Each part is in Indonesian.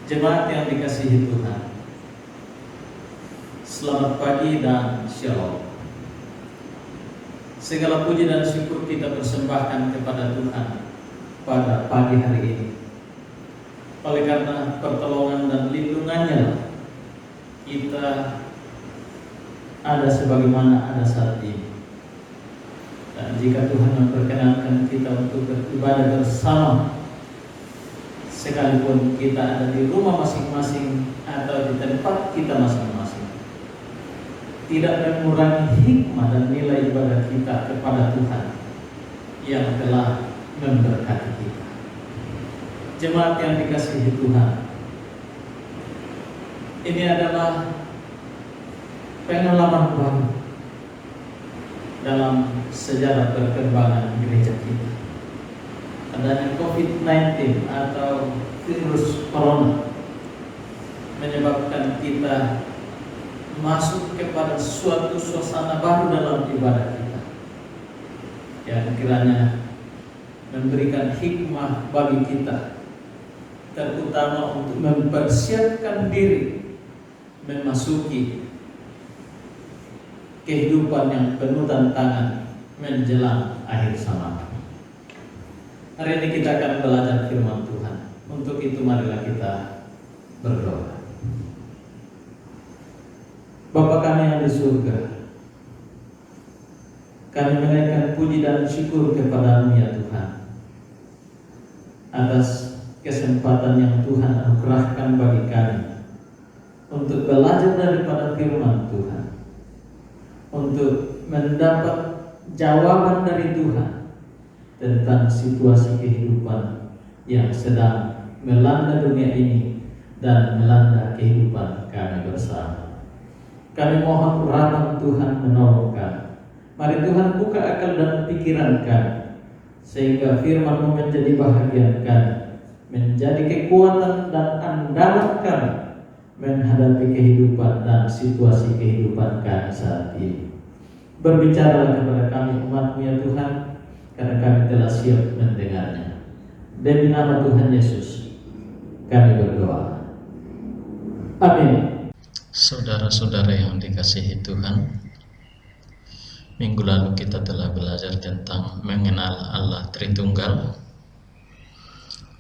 Jemaat yang dikasihi Tuhan, selamat pagi dan shalom. Segala puji dan syukur kita persembahkan kepada Tuhan pada pagi hari ini. Oleh karena pertolongan dan lindungannya, kita ada sebagaimana ada saat ini. Dan jika Tuhan memperkenankan kita untuk beribadah bersama, sekalipun kita ada di rumah masing-masing atau di tempat kita masing-masing, tidak mengurangi hikmah dan nilai ibadah kita kepada Tuhan yang telah memberkati kita. Jemaat yang dikasihi Tuhan, ini adalah pengalaman baru dalam sejarah perkembangan gereja kita. Adanya COVID-19 atau virus corona menyebabkan kita masuk kepada suatu suasana baru dalam ibadah kita, yang kiranya memberikan hikmah bagi kita, terutama untuk mempersiapkan diri memasuki kehidupan yang penuh tantangan menjelang akhir zaman. Hari ini kita akan belajar firman Tuhan. Untuk itu marilah kita berdoa. Bapa kami yang di surga, kami menaikkan puji dan syukur kepada-Mu ya Tuhan, atas kesempatan yang Tuhan anugerahkan bagi kami untuk belajar daripada firman Tuhan, untuk mendapat jawaban dari Tuhan tentang situasi kehidupan yang sedang melanda dunia ini dan melanda kehidupan kami bersama. Kami mohon rahmat Tuhan menolong kami. Mari Tuhan buka akal dan pikiran kami, sehingga firman-Mu menjadi bahagian kami, menjadi kekuatan dan andalan kami menghadapi kehidupan dan situasi kehidupan kami saat ini. Berbicaralah kepada kami umat-Mu ya Tuhan, karena kami telah siap mendengarnya. Demi nama Tuhan Yesus kami berdoa. Amin. Saudara-saudara yang dikasihi Tuhan, minggu lalu kita telah belajar tentang mengenal Allah Tritunggal,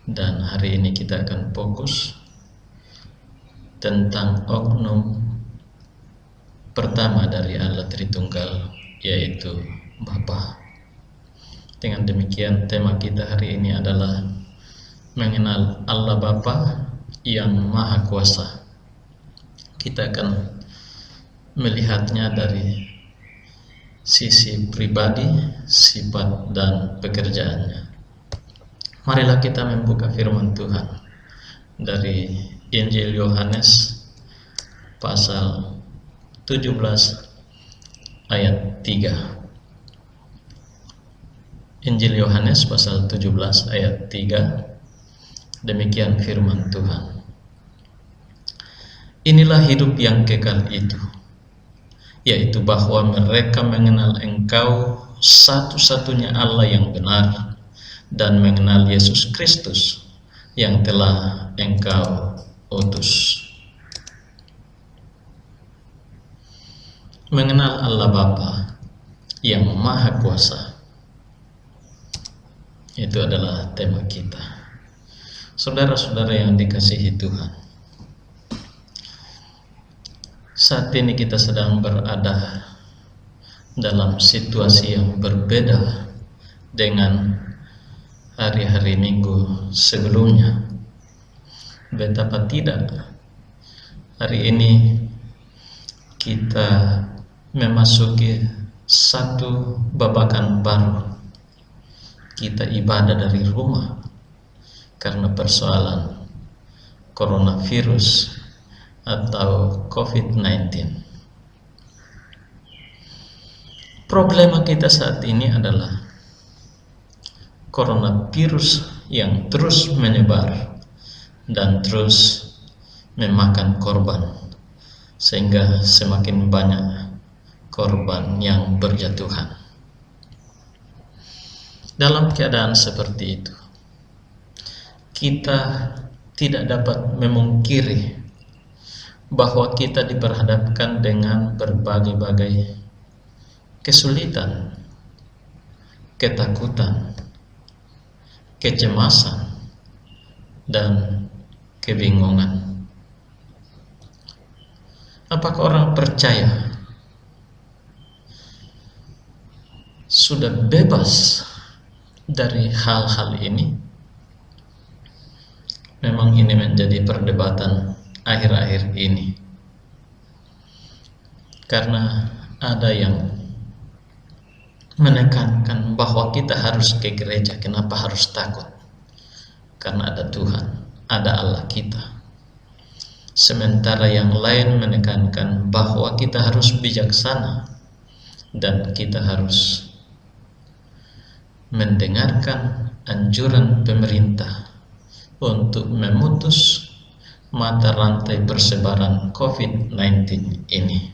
dan hari ini kita akan fokus tentang oknum pertama dari Allah Tritunggal, yaitu Bapa. Dengan demikian, tema kita hari ini adalah mengenal Allah Bapa yang Maha Kuasa. Kita akan melihatnya dari sisi pribadi, sifat, dan pekerjaannya. Marilah kita membuka firman Tuhan dari Injil Yohanes pasal 17 ayat 3. Injil Yohanes pasal 17 ayat 3. Demikian firman Tuhan. Inilah hidup yang kekal itu, yaitu bahwa mereka mengenal Engkau satu-satunya Allah yang benar, dan mengenal Yesus Kristus yang telah Engkau utus. Mengenal Allah Bapa yang Maha Kuasa, itu adalah tema kita. Saudara-saudara yang dikasihi Tuhan, saat ini kita sedang berada dalam situasi yang berbeda dengan hari-hari minggu sebelumnya. Betapa tidak, hari ini kita memasuki satu babakan baru. Kita ibadah dari rumah karena persoalan coronavirus atau COVID-19. Problema kita saat ini adalah coronavirus yang terus menyebar dan terus memakan korban, sehingga semakin banyak korban yang berjatuhan. Dalam keadaan seperti itu, kita tidak dapat memungkiri bahwa kita diperhadapkan dengan berbagai-bagai kesulitan, ketakutan, kecemasan, dan kebingungan. Apakah orang percaya sudah bebas dari hal-hal ini? Memang ini menjadi perdebatan akhir-akhir ini, karena ada yang menekankan bahwa kita harus ke gereja. Kenapa harus takut? Karena ada Tuhan, ada Allah kita. Sementara yang lain menekankan bahwa kita harus bijaksana dan kita harus mendengarkan anjuran pemerintah untuk memutus mata rantai persebaran COVID-19 ini.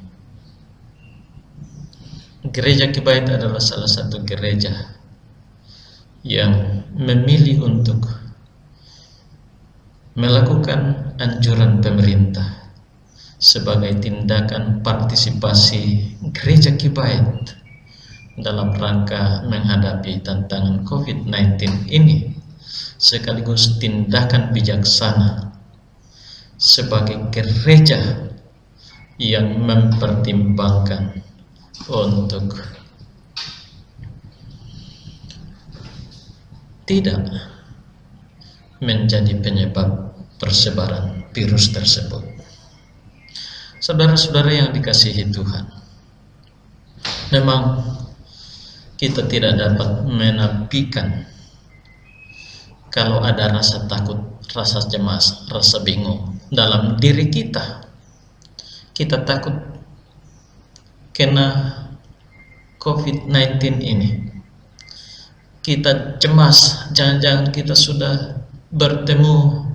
Gereja Kibait adalah salah satu gereja yang memilih untuk melakukan anjuran pemerintah sebagai tindakan partisipasi Gereja Kibait dalam rangka menghadapi tantangan COVID-19 ini, sekaligus tindakan bijaksana sebagai gereja yang mempertimbangkan untuk tidak menjadi penyebab persebaran virus tersebut. Saudara-saudara yang dikasihi Tuhan, memang kita tidak dapat menafikan kalau ada rasa takut, rasa cemas, rasa bingung dalam diri kita. Kita takut kena COVID-19 ini. Kita cemas, jangan-jangan kita sudah bertemu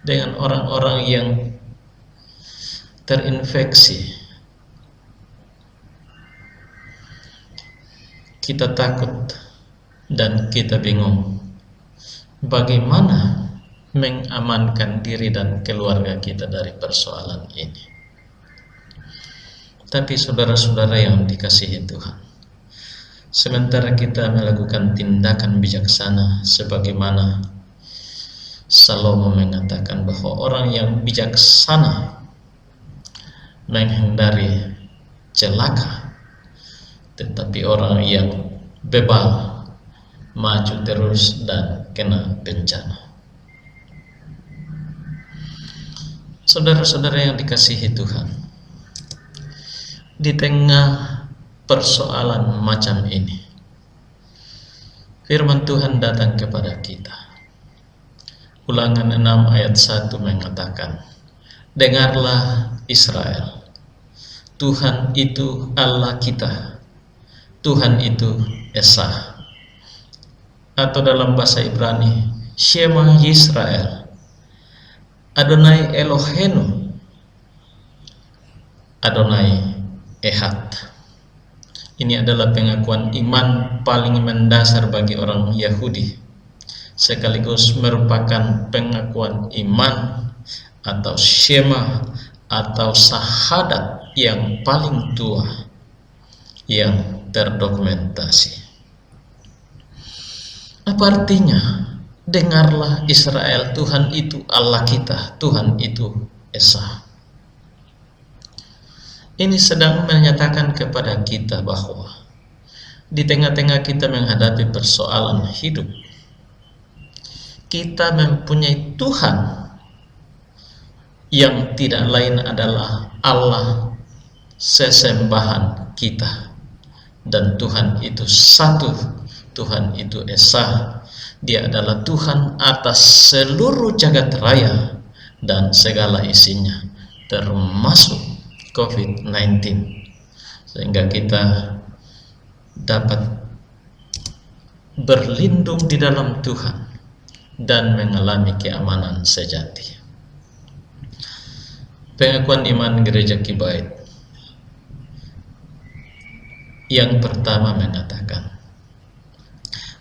dengan orang-orang yang terinfeksi. Kita takut dan kita bingung bagaimana mengamankan diri dan keluarga kita dari persoalan ini. Tapi saudara-saudara yang dikasihi Tuhan, sementara kita melakukan tindakan bijaksana sebagaimana Salomo mengatakan bahwa orang yang bijaksana menghindari celaka, tetapi orang yang bebal maju terus dan kena bencana. Saudara-saudara yang dikasihi Tuhan, di tengah persoalan macam ini, firman Tuhan datang kepada kita. Ulangan 6 ayat 1 mengatakan, "Dengarlah Israel, Tuhan itu Allah kita, Tuhan itu Esa." Atau dalam bahasa Ibrani, Shema Yisrael, Adonai Eloheinu, Adonai Ehad. Ini adalah pengakuan iman paling mendasar bagi orang Yahudi, sekaligus merupakan pengakuan iman atau Shema atau syahadat yang paling tua yang terdokumentasi. Apa artinya? Dengarlah Israel, Tuhan itu Allah kita, Tuhan itu Esa. Ini sedang menyatakan kepada kita bahwa di tengah-tengah kita menghadapi persoalan hidup, kita mempunyai Tuhan yang tidak lain adalah Allah sesembahan kita. Dan Tuhan itu satu, Tuhan itu Esa. Dia adalah Tuhan atas seluruh jagat raya dan segala isinya, termasuk COVID-19, sehingga kita dapat berlindung di dalam Tuhan dan mengalami keamanan sejati. Pengakuan iman Gereja Kibait yang pertama mengatakan,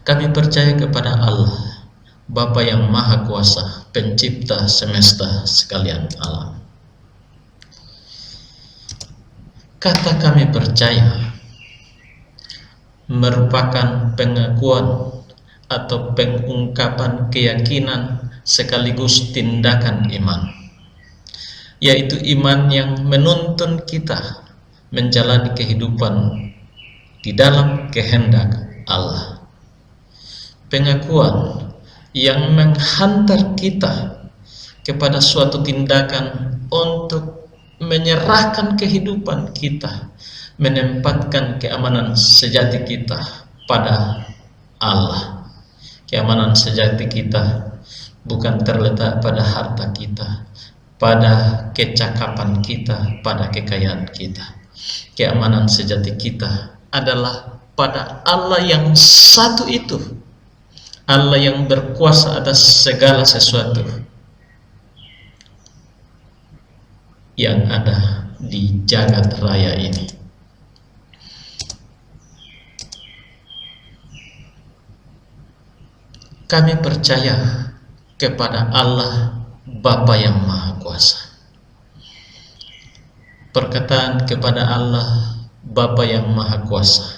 kami percaya kepada Allah, Bapa yang Maha Kuasa, pencipta semesta sekalian alam. Kata kami percaya merupakan pengakuan atau pengungkapan keyakinan sekaligus tindakan iman, yaitu iman yang menuntun kita menjalani kehidupan di dalam kehendak Allah. Pengakuan yang menghantar kita kepada suatu tindakan untuk menyerahkan kehidupan kita, menempatkan keamanan sejati kita pada Allah. Keamanan sejati kita bukan terletak pada harta kita, pada kecakapan kita, pada kekayaan kita. Keamanan sejati kita adalah pada Allah yang satu itu, Allah yang berkuasa atas segala sesuatu yang ada di jagat raya ini. Kami percaya kepada Allah Bapa yang Maha Kuasa. Perkataan kepada Allah Bapa yang Maha Kuasa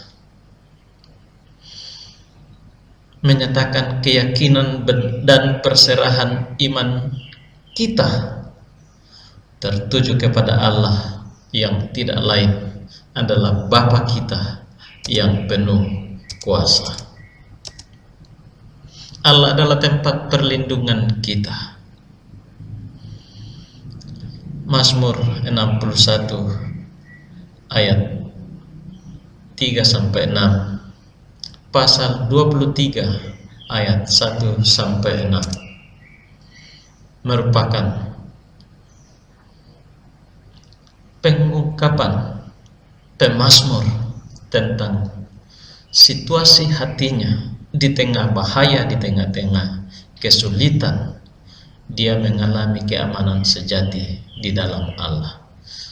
menyatakan keyakinan dan perserahan iman kita tertuju kepada Allah yang tidak lain adalah Bapa kita yang penuh kuasa. Allah adalah tempat perlindungan kita. Mazmur 61 ayat 3-6, pasal 23 ayat 1-6 merupakan pengungkapan pemazmur tentang situasi hatinya di tengah bahaya, di tengah-tengah kesulitan. Dia mengalami keamanan sejati di dalam Allah.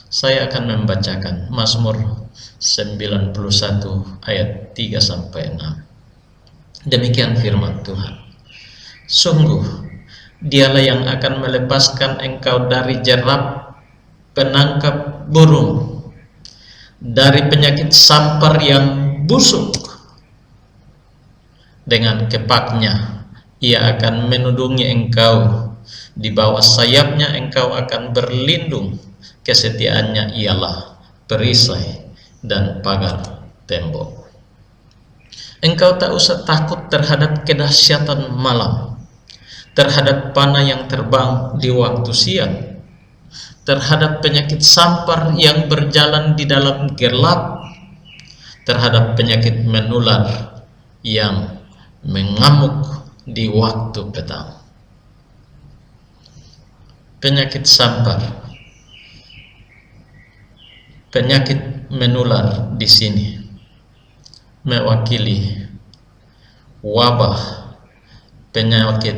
Saya akan membacakan Mazmur 91 ayat 3-6. Demikian firman Tuhan. Sungguh, Dialah yang akan melepaskan engkau dari jerat penangkap burung, dari penyakit sampar yang busuk. Dengan kepaknya Ia akan menudungi engkau, di bawah sayapnya engkau akan berlindung. Kesetiaannya ialah perisai dan pagar tembok. Engkau tak usah takut terhadap kedahsyatan malam, terhadap panah yang terbang di waktu siang, terhadap penyakit sampar yang berjalan di dalam gelap, terhadap penyakit menular yang mengamuk di waktu petang. Penyakit sampar, penyakit menular di sini mewakili wabah penyakit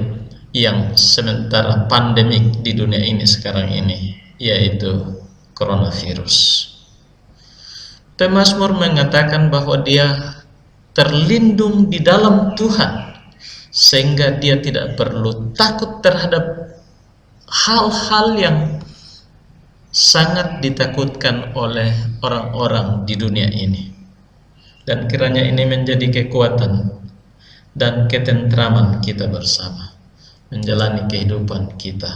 yang sementara pandemik di dunia ini sekarang ini, yaitu coronavirus. Pemazmur mengatakan bahwa dia terlindung di dalam Tuhan, sehingga dia tidak perlu takut terhadap hal-hal yang sangat ditakutkan oleh orang-orang di dunia ini. Dan kiranya ini menjadi kekuatan dan ketentraman kita bersama menjalani kehidupan kita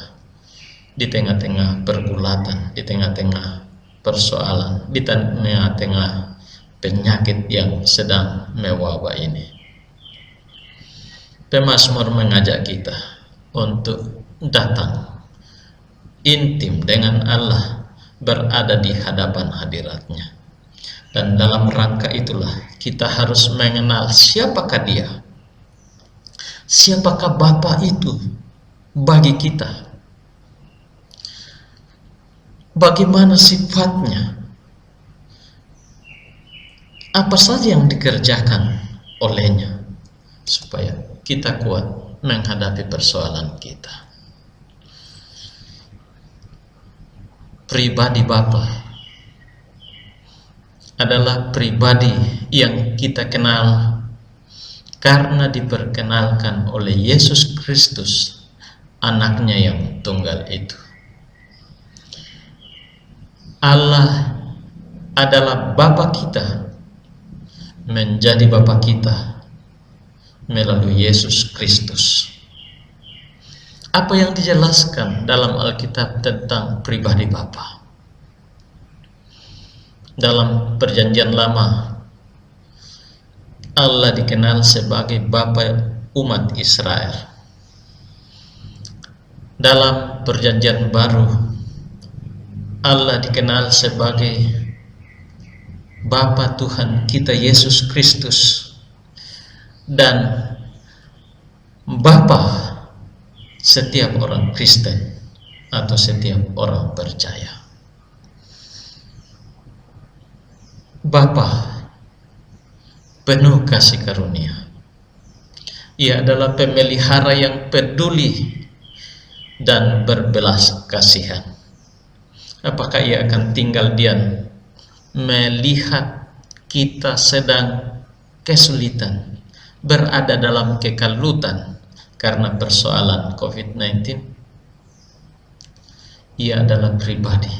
di tengah-tengah pergulatan, di tengah-tengah persoalan, di tengah-tengah penyakit yang sedang mewabah ini. Pemazmur mengajak kita untuk datang intim dengan Allah, berada di hadapan hadiratnya. Dan dalam rangka itulah kita harus mengenal siapakah Dia, siapakah Bapa itu bagi kita, bagaimana sifatnya, apa saja yang dikerjakan olehnya, supaya kita kuat menghadapi persoalan kita. Pribadi Bapa adalah pribadi yang kita kenal karena diperkenalkan oleh Yesus Kristus, anaknya yang tunggal itu. Allah adalah Bapa kita, menjadi Bapa kita melalui Yesus Kristus. Apa yang dijelaskan dalam Alkitab tentang pribadi Bapa? Dalam Perjanjian Lama, Allah dikenal sebagai Bapa umat Israel. Dalam Perjanjian Baru, Allah dikenal sebagai Bapa Tuhan kita Yesus Kristus dan Bapa setiap orang Kristen atau setiap orang percaya. Bapa penuh kasih karunia. Ia adalah pemelihara yang peduli dan berbelas kasihan. Apakah ia akan tinggal diam melihat kita sedang kesulitan, berada dalam kekalutan karena persoalan COVID-19? Ia adalah pribadi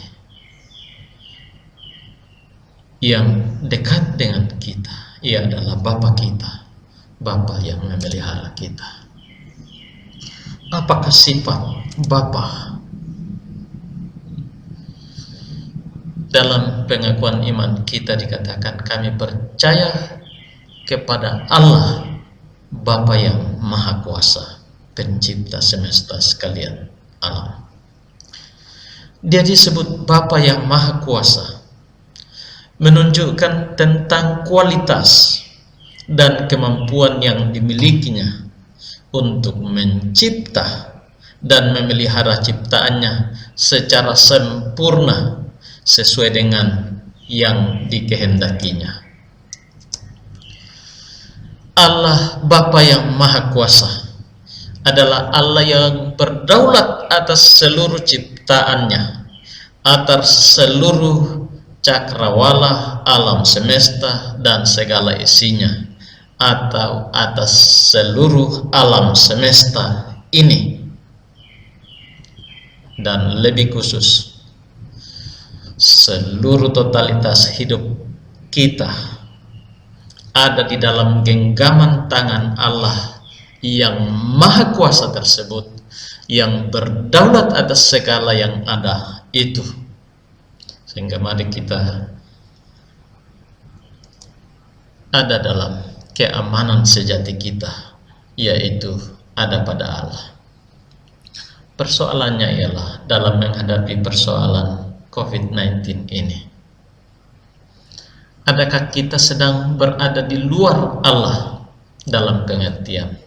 yang dekat dengan kita. Ia adalah Bapa kita, Bapa yang memelihara kita. Apakah sifat Bapa? Dalam pengakuan iman kita dikatakan kami percaya kepada Allah Bapa yang Maha Kuasa, pencipta semesta sekalian alam. Dia disebut Bapa yang Maha Kuasa, menunjukkan tentang kualitas dan kemampuan yang dimilikinya untuk mencipta dan memelihara ciptaannya secara sempurna sesuai dengan yang dikehendakinya. Allah Bapa yang Maha Kuasa adalah Allah yang berdaulat atas seluruh ciptaannya, atas seluruh cakrawala alam semesta dan segala isinya, atau atas seluruh alam semesta ini, dan lebih khusus seluruh totalitas hidup kita ada di dalam genggaman tangan Allah yang Maha Kuasa tersebut, yang berdaulat atas segala yang ada itu. Sehingga mari kita ada dalam keamanan sejati kita, yaitu ada pada Allah. Persoalannya ialah dalam menghadapi persoalan COVID-19 ini, adakah kita sedang berada di luar Allah? Dalam pengertian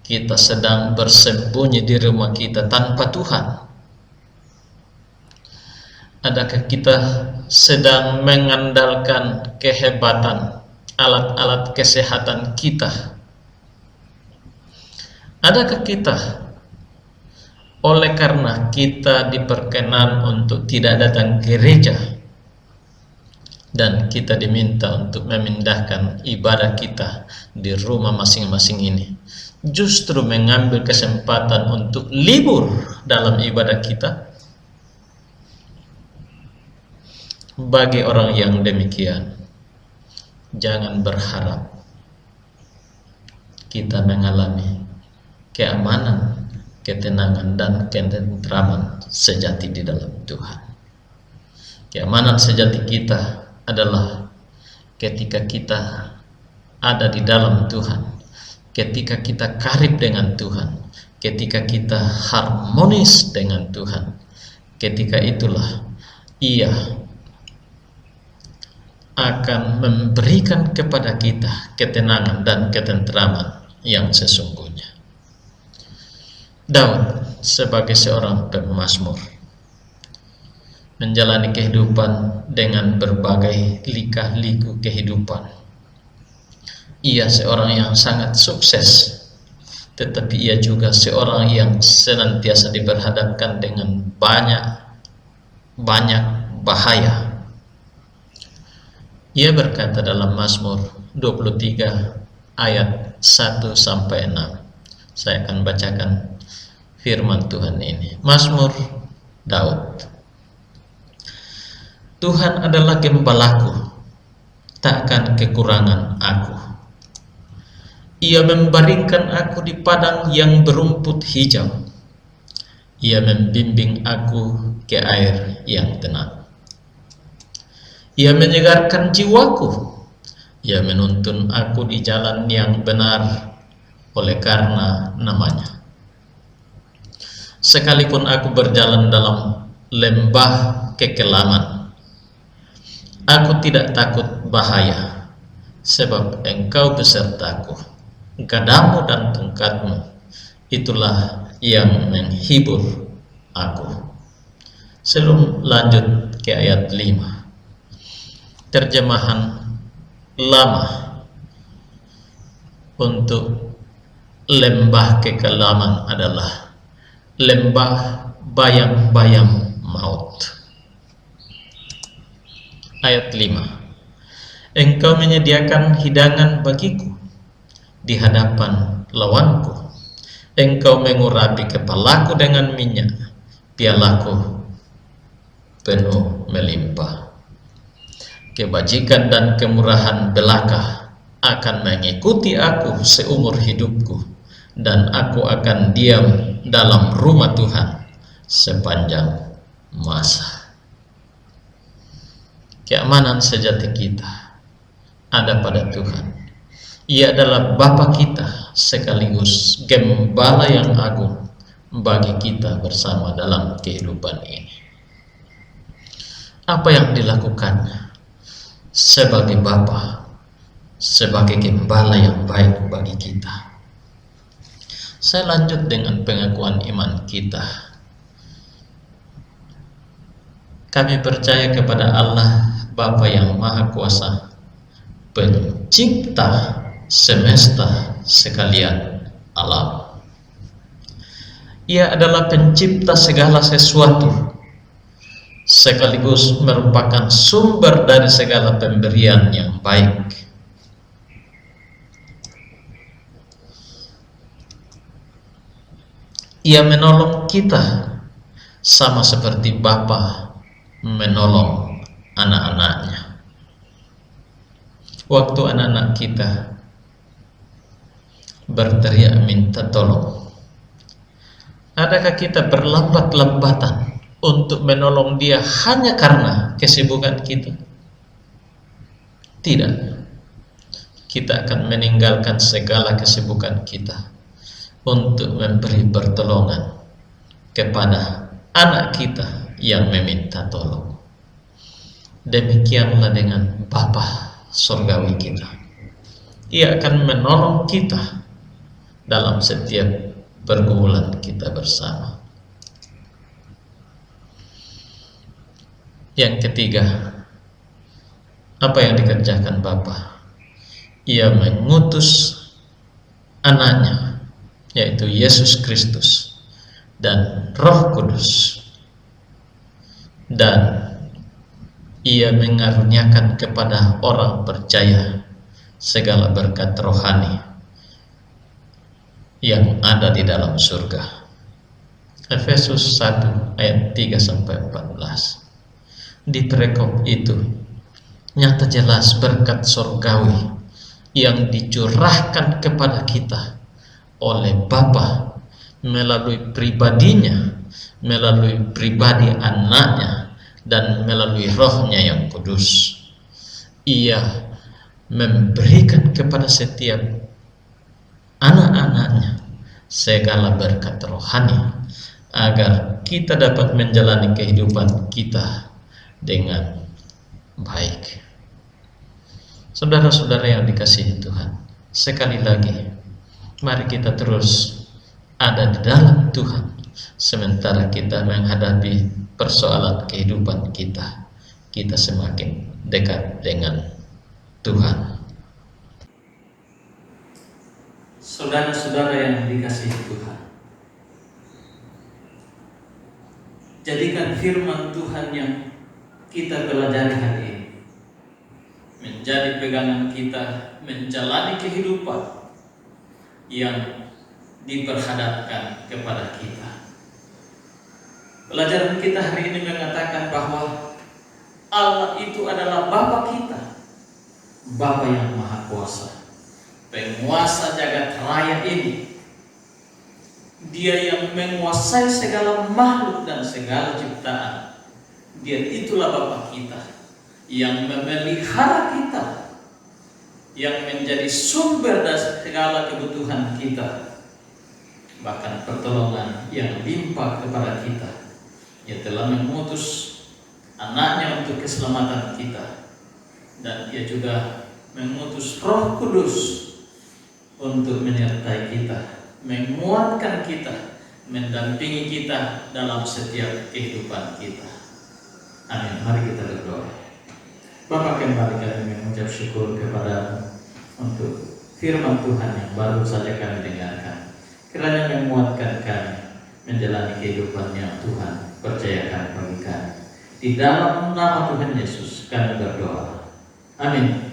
kita sedang bersembunyi di rumah kita tanpa Tuhan. Adakah kita sedang mengandalkan kehebatan alat-alat kesehatan kita? Adakah kita oleh karena kita diperkenan untuk tidak datang gereja dan kita diminta untuk memindahkan ibadah kita di rumah masing-masing ini, justru mengambil kesempatan untuk libur dalam ibadah kita? Bagi orang yang demikian, jangan berharap kita mengalami keamanan, ketenangan, dan ketentraman sejati di dalam Tuhan. Keamanan sejati kita adalah ketika kita ada di dalam Tuhan, ketika kita karib dengan Tuhan, ketika kita harmonis dengan Tuhan. Ketika itulah Ia akan memberikan kepada kita ketenangan dan ketentraman yang sesungguhnya. Daud sebagai seorang pemazmur menjalani kehidupan dengan berbagai lika-liku kehidupan. Ia seorang yang sangat sukses, tetapi ia juga seorang yang senantiasa diperhadapkan dengan banyak bahaya. Ia berkata dalam Mazmur 23 ayat 1 sampai 6. Saya akan bacakan firman Tuhan ini. Mazmur Daud. Tuhan adalah gembalaku, takkan kekurangan aku. Ia membaringkan aku di padang yang berumput hijau. Ia membimbing aku ke air yang tenang. Ia menyegarkan jiwaku. Ia menuntun aku di jalan yang benar oleh karena namanya. Sekalipun aku berjalan dalam lembah kekelaman, aku tidak takut bahaya, sebab Engkau besertaku. Gadamu dan tongkatmu, itulah yang menghibur aku. Sebelum lanjut ke ayat 5, terjemahan lama untuk lembah kekelaman adalah lembah bayang-bayang maut. Ayat 5, Engkau menyediakan hidangan bagiku di hadapan lawanku. Engkau mengurapi kepalaku dengan minyak, pialaku penuh melimpah. Kebajikan dan kemurahan belaka akan mengikuti aku seumur hidupku, dan aku akan diam dalam rumah Tuhan sepanjang masa. Keamanan sejati kita ada pada Tuhan. Ia adalah Bapa kita sekaligus Gembala yang agung bagi kita bersama dalam kehidupan ini. Apa yang dilakukannya sebagai Bapa, sebagai Gembala yang baik bagi kita? Saya lanjut dengan pengakuan iman kita. Kami percaya kepada Allah Bapa yang Maha Kuasa, Pencipta semesta sekalian alam. Ia adalah pencipta segala sesuatu, sekaligus merupakan sumber dari segala pemberian yang baik. Ia menolong kita sama seperti Bapa menolong anak-anaknya. Waktu anak-anak kita berteriak minta tolong, adakah kita berlambat-lambatan untuk menolong dia hanya karena kesibukan kita? Tidak. Kita akan meninggalkan segala kesibukan kita untuk memberi pertolongan kepada anak kita yang meminta tolong. Demikianlah dengan Bapa surgawi kita. Ia akan menolong kita dalam setiap pergumulan kita bersama. Yang ketiga, apa yang dikerjakan Bapa? Ia mengutus anaknya, yaitu Yesus Kristus dan Roh Kudus, dan ia mengaruniakan kepada orang percaya segala berkat rohani yang ada di dalam surga. Efesus 1 ayat 3 sampai 14. Di perikop itu nyata jelas berkat surgawi yang dicurahkan kepada kita oleh Bapa melalui pribadinya, melalui pribadi anaknya, dan melalui rohnya yang kudus. Ia memberikan kepada setiap anak-anaknya segala berkat rohani agar kita dapat menjalani kehidupan kita dengan baik. Saudara-saudara yang dikasihi Tuhan, sekali lagi mari kita terus ada di dalam Tuhan sementara kita menghadapi persoalan kehidupan kita. Kita semakin dekat dengan Tuhan. Saudara-saudara yang dikasihi Tuhan, jadikan firman Tuhan yang kita pelajari hari ini menjadi pegangan kita menjalani kehidupan yang diperhadapkan kepada kita. Pelajaran kita hari ini mengatakan bahwa Allah itu adalah Bapa kita, Bapa yang Maha Kuasa, penguasa jagat raya ini. Dia yang menguasai segala makhluk dan segala ciptaan. Dia itulah Bapa kita, yang memelihara kita, yang menjadi sumber dari segala kebutuhan kita, bahkan pertolongan yang limpah kepada kita. Ia telah mengutus anaknya untuk keselamatan kita, dan ia juga mengutus Roh Kudus untuk menyertai kita, menguatkan kita, mendampingi kita dalam setiap kehidupan kita. Amin. Mari kita berdoa. Bapa, kembali kami mengucap syukur kepada untuk firman Tuhan yang baru saja kami dengarkan. Kiranya menguatkan kami menjalani kehidupan yang Tuhan percayakan bagi kami. Di dalam nama Tuhan Yesus kami berdoa. Amin.